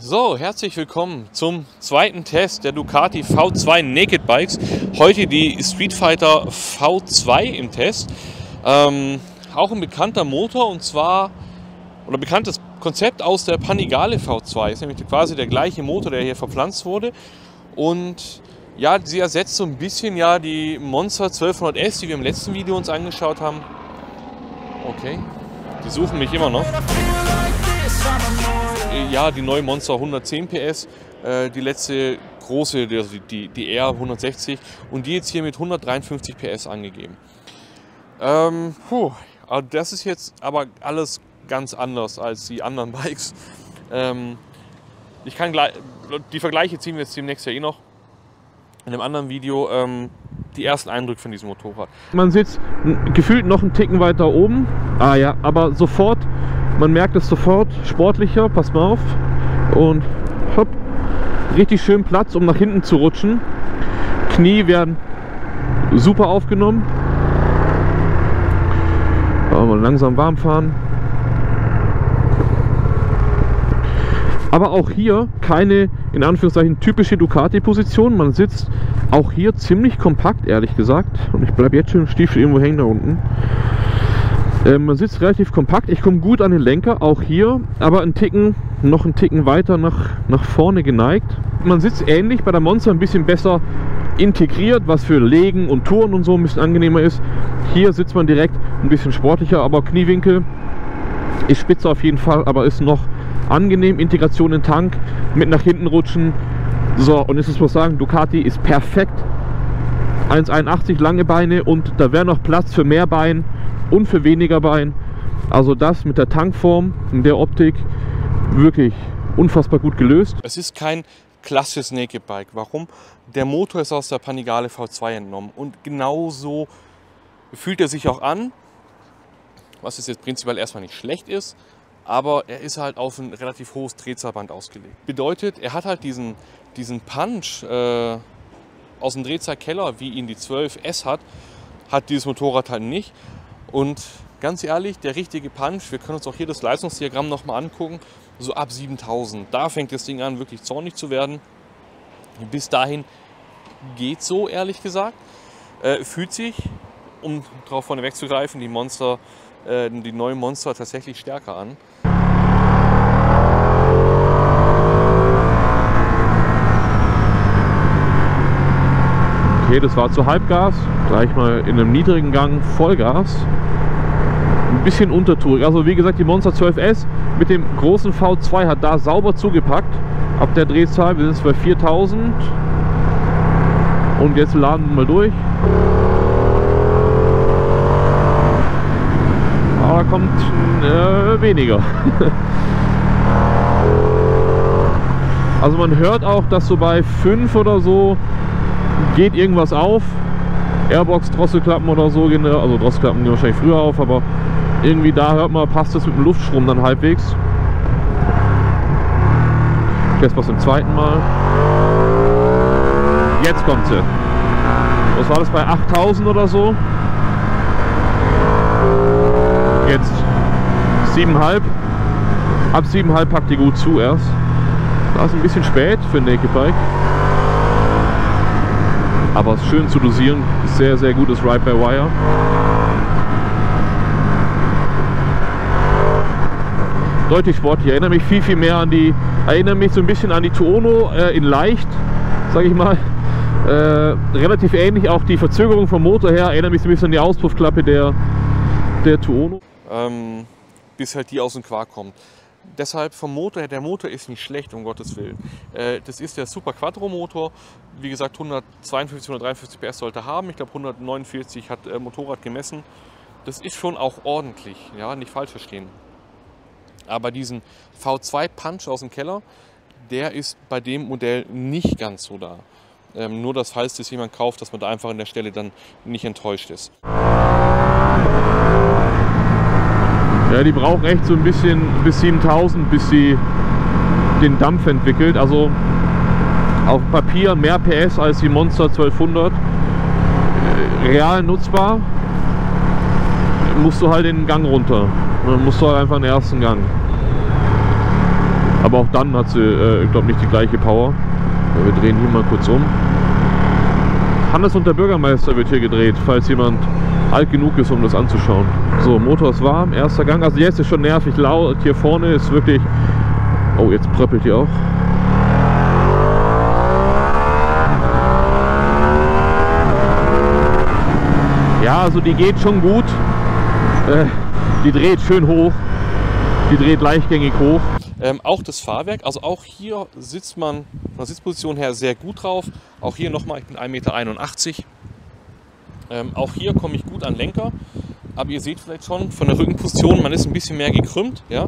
So, herzlich willkommen zum zweiten Test der Ducati V2 Naked Bikes. Heute die Street Fighter V2 im Test. Auch ein bekannter Motor und zwar, oder bekanntes Konzept aus der Panigale V2. Ist nämlich quasi der gleiche Motor, der hier verpflanzt wurde. Und ja, sie ersetzt so ein bisschen ja die Monster 1200S, die wir im letzten Video uns angeschaut haben. Okay, die suchen mich immer noch. Ja, die neue Monster 110 PS, die letzte große, die R 160 und die jetzt hier mit 153 PS angegeben. Das ist jetzt aber alles ganz anders als die anderen Bikes. Die Vergleiche ziehen wir jetzt demnächst ja eh noch in einem anderen Video. Die ersten Eindrücke von diesem Motorrad. Man sitzt gefühlt noch einen Ticken weiter oben, aber sofort, man merkt es sofort, sportlicher, passt mal auf, und hopp, richtig schön Platz, um nach hinten zu rutschen. Knie werden super aufgenommen. Mal langsam warm fahren. Aber auch hier keine, in Anführungszeichen, typische Ducati-Position. Man sitzt auch hier ziemlich kompakt, ehrlich gesagt. Und ich bleibe jetzt schon im Stiefel irgendwo hängen da unten. Man sitzt relativ kompakt. Ich komme gut an den Lenker, auch hier. Aber noch einen Ticken weiter nach vorne geneigt. Man sitzt ähnlich bei der Monster ein bisschen besser integriert, was für Legen und Touren und so ein bisschen angenehmer ist. Hier sitzt man direkt ein bisschen sportlicher, aber Kniewinkel ist spitze auf jeden Fall, aber ist noch angenehm. Integration in den Tank, mit nach hinten rutschen. So, und jetzt muss man sagen, Ducati ist perfekt. 1,81 lange Beine und da wäre noch Platz für mehr Bein und für weniger Bein. Also das mit der Tankform, in der Optik, wirklich unfassbar gut gelöst. Es ist kein klassisches Naked Bike. Warum? Der Motor ist aus der Panigale V2 entnommen und genauso fühlt er sich auch an, was jetzt prinzipiell erstmal nicht schlecht ist. Aber er ist halt auf ein relativ hohes Drehzahlband ausgelegt. Bedeutet, er hat halt diesen Punch aus dem Drehzahlkeller, wie ihn die 12S hat dieses Motorrad halt nicht. Und ganz ehrlich, der richtige Punch, wir können uns auch hier das Leistungsdiagramm nochmal angucken, so ab 7000. Da fängt das Ding an, wirklich zornig zu werden. Bis dahin geht so, ehrlich gesagt. Fühlt sich, um darauf vorne wegzugreifen, die neuen Monster tatsächlich stärker an. Okay, das war zu Halbgas, gleich mal in einem niedrigen Gang Vollgas. Ein bisschen untertourig, also wie gesagt, die Monster 12S mit dem großen V2 hat da sauber zugepackt. Ab der Drehzahl, wir sind jetzt bei 4000 und jetzt laden wir mal durch. Aber kommt weniger. Also man hört auch, dass so bei 5 oder so geht irgendwas auf. Airbox, Drosselklappen oder so gehen, also Drosselklappen gehen wahrscheinlich früher auf, aber irgendwie da hört man, passt das mit dem Luftstrom dann halbwegs. Jetzt was zum zweiten Mal. Jetzt kommt sie. Was war das, bei 8000 oder so? Jetzt 7,5. Ab 7,5 packt die gut zu erst. Das ist ein bisschen spät für ein Naked Bike. Aber es ist schön zu dosieren. Sehr, sehr gutes Ride-by-Wire. Deutlich sportlich. Erinnere mich viel mehr an die. Erinnere mich so ein bisschen an die Tuono in leicht, sage ich mal. Relativ ähnlich auch die Verzögerung vom Motor her. Erinnere mich so ein bisschen an die Auspuffklappe der Tuono. Bis halt die aus dem Quark kommt. Deshalb vom Motor her, der Motor ist nicht schlecht, um Gottes Willen. Das ist der Super Quattro Motor. Wie gesagt, 152, 153 PS sollte haben. Ich glaube 149 hat Motorrad gemessen. Das ist schon auch ordentlich, ja, nicht falsch verstehen. Aber diesen V2 Punch aus dem Keller, der ist bei dem Modell nicht ganz so da. Nur das, falls das jemand kauft, dass man da einfach an der Stelle dann nicht enttäuscht ist. Ja, die braucht echt so ein bisschen bis 7000, bis sie den Dampf entwickelt. Also auf Papier mehr PS als die Monster 1200. Real nutzbar. Musst du halt den Gang runter. Dann musst du halt einfach den ersten Gang. Aber auch dann hat sie, ich glaube, nicht die gleiche Power. Wir drehen hier mal kurz um. Hannes und der Bürgermeister wird hier gedreht, falls jemand alt genug ist, um das anzuschauen. So, Motor ist warm, erster Gang. Also jetzt ist schon nervig laut. Hier vorne ist wirklich... Oh, jetzt pröppelt die auch. Ja, also die geht schon gut. Die dreht schön hoch. Die dreht leichtgängig hoch. Auch das Fahrwerk, also auch hier sitzt man von der Sitzposition her sehr gut drauf. Auch hier nochmal, ich bin 1,81 Meter. Auch hier komme ich gut an Lenker. Aber ihr seht vielleicht schon von der Rückenposition, man ist ein bisschen mehr gekrümmt, ja,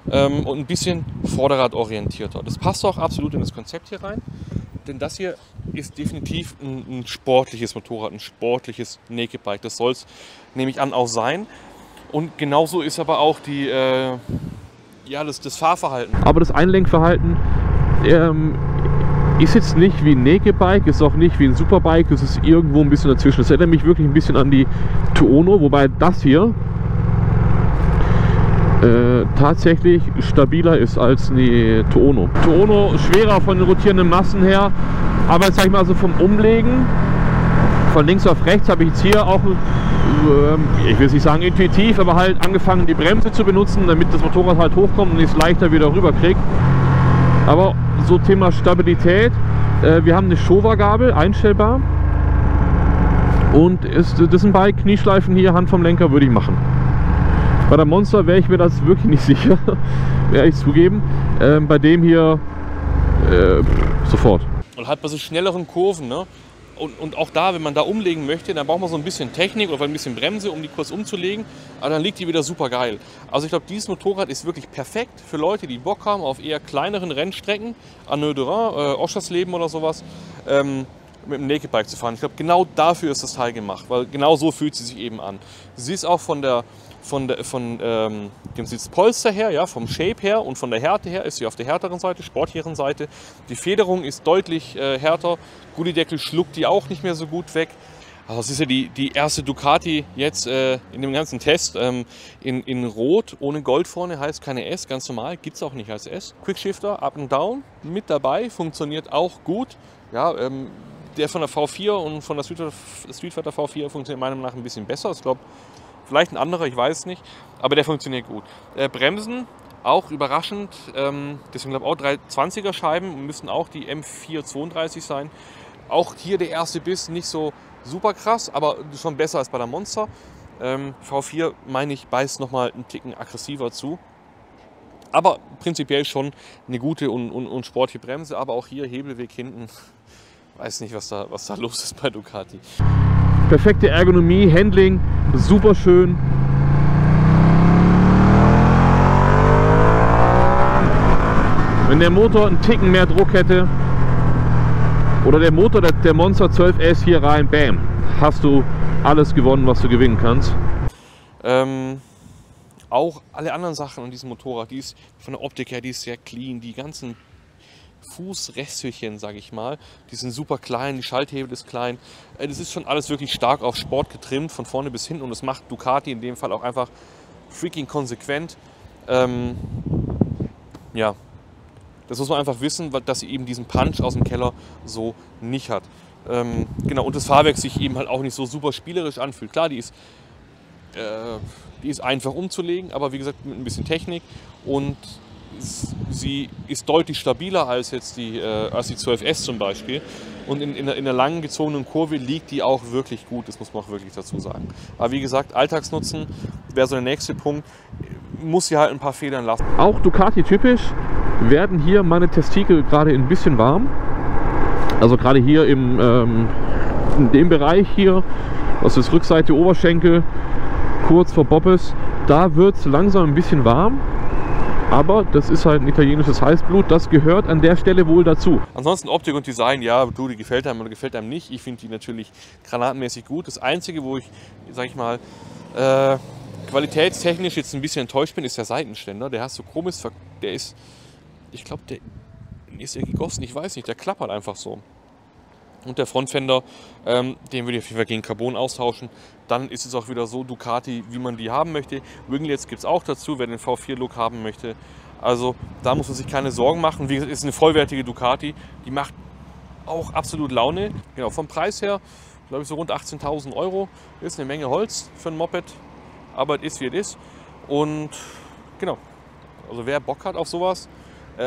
und ein bisschen vorderradorientierter. Das passt auch absolut in das Konzept hier rein. Denn das hier ist definitiv ein sportliches Motorrad, ein sportliches Naked Bike. Das soll es, nehme ich an, auch sein. Und genauso ist aber auch die, das Fahrverhalten. Aber das Einlenkverhalten ist jetzt nicht wie ein Naked Bike, ist auch nicht wie ein Superbike, es ist irgendwo ein bisschen dazwischen. Das erinnert mich wirklich ein bisschen an die Tuono, wobei das hier tatsächlich stabiler ist als die Tuono. Tuono schwerer von den rotierenden Massen her, aber jetzt sag ich mal so vom Umlegen von links auf rechts habe ich jetzt hier auch, ich will nicht sagen intuitiv, aber halt angefangen die Bremse zu benutzen, damit das Motorrad halt hochkommt und ich es leichter wieder rüber kriege. Aber so Thema Stabilität, wir haben eine Showa-Gabel, einstellbar, und das ist ein Bike, Knieschleifen hier, Hand vom Lenker würde ich machen. Bei der Monster wäre ich mir das wirklich nicht sicher, werde ich zugeben. Bei dem hier sofort. Und halt bei so schnelleren Kurven, ne? Und auch da, wenn man da umlegen möchte, dann braucht man so ein bisschen Technik oder ein bisschen Bremse, um die kurz umzulegen. Aber dann liegt die wieder super geil. Also ich glaube, dieses Motorrad ist wirklich perfekt für Leute, die Bock haben auf eher kleineren Rennstrecken, Anneux de Rhin, Oschersleben oder sowas, mit dem Naked Bike zu fahren. Ich glaube, genau dafür ist das Teil gemacht, weil genau so fühlt sie sich eben an. Sie ist auch von dem Sitzpolster her, ja, vom Shape her und von der Härte her ist sie auf der härteren Seite, sportlicheren Seite. Die Federung ist deutlich härter. Gullideckel schluckt die auch nicht mehr so gut weg. Also das ist ja die erste Ducati jetzt in dem ganzen Test in Rot, ohne Gold vorne, heißt keine S, ganz normal, gibt es auch nicht als S. Quickshifter, Up and Down mit dabei, funktioniert auch gut. Ja, der von der V4 und von der Street Fighter V4 funktioniert meiner Meinung nach ein bisschen besser. Ich glaube, vielleicht ein anderer, ich weiß nicht, aber der funktioniert gut. Bremsen, auch überraschend, deswegen glaube ich auch 320er Scheiben, müssen auch die M432 sein. Auch hier der erste Biss nicht so super krass, aber schon besser als bei der Monster. V4, meine ich, beißt nochmal einen Ticken aggressiver zu. Aber prinzipiell schon eine gute und sportliche Bremse, aber auch hier Hebelweg hinten. Weiß nicht, was da los ist bei Ducati. Perfekte Ergonomie, Handling, super schön. Wenn der Motor einen Ticken mehr Druck hätte oder der Motor der Monster 12S hier rein, bam, hast du alles gewonnen, was du gewinnen kannst. Auch alle anderen Sachen an diesem Motorrad, die ist von der Optik her, die ist sehr clean, die ganzen Fußresthüchen, sage ich mal, die sind super klein, die Schalthebel ist klein. Das ist schon alles wirklich stark auf Sport getrimmt, von vorne bis hinten, und das macht Ducati in dem Fall auch einfach freaking konsequent. Ja, das muss man einfach wissen, dass sie eben diesen Punch aus dem Keller so nicht hat. Genau, und das Fahrwerk sich eben halt auch nicht so super spielerisch anfühlt. Klar, die ist einfach umzulegen, aber wie gesagt mit ein bisschen Technik, und sie ist deutlich stabiler als jetzt die 12S zum Beispiel, und in der langen gezogenen Kurve liegt die auch wirklich gut, das muss man auch wirklich dazu sagen. Aber wie gesagt, Alltagsnutzen wäre so der nächste Punkt, muss sie halt ein paar Federn lassen. Auch Ducati typisch werden hier meine Testikel gerade ein bisschen warm, also gerade hier in dem Bereich hier, was ist Rückseite Oberschenkel, kurz vor Bobbes, da wird es langsam ein bisschen warm. Aber das ist halt ein italienisches Heißblut, das gehört an der Stelle wohl dazu. Ansonsten Optik und Design, ja, die gefällt einem oder gefällt einem nicht. Ich finde die natürlich granatenmäßig gut. Das Einzige, wo ich, sag ich mal, qualitätstechnisch jetzt ein bisschen enttäuscht bin, ist der Seitenständer. Der hat so komisch, der ist, ich glaube, der ist ja gegossen, ich weiß nicht, der klappert einfach so. Und der Frontfender, den würde ich auf jeden Fall gegen Carbon austauschen. Dann ist es auch wieder so Ducati, wie man die haben möchte. Winglets gibt es auch dazu, wer den V4-Look haben möchte. Also da muss man sich keine Sorgen machen. Wie gesagt, ist eine vollwertige Ducati, die macht auch absolut Laune. Genau, vom Preis her, glaube ich, so rund 18.000 Euro. Ist eine Menge Holz für ein Moped, aber es ist, wie es ist. Und genau, also wer Bock hat auf sowas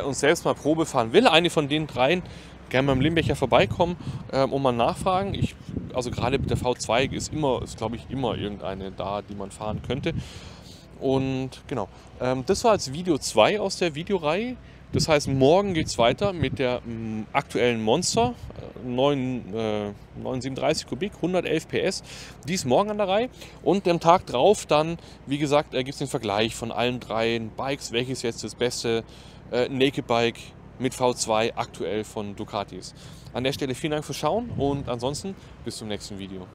und selbst mal Probe fahren will, eine von den dreien, gerne beim Limbecher vorbeikommen und mal nachfragen. Also gerade mit der V2 ist glaube ich, immer irgendeine da, die man fahren könnte. Und genau, das war jetzt Video 2 aus der Videoreihe. Das heißt, morgen geht es weiter mit der aktuellen Monster 937 Kubik, 111 PS. Die ist morgen an der Reihe. Und am Tag drauf dann, wie gesagt, gibt es den Vergleich von allen dreien Bikes, welches jetzt das beste Naked Bike mit V2 aktuell von Ducati ist. An der Stelle vielen Dank fürs Schauen und ansonsten bis zum nächsten Video.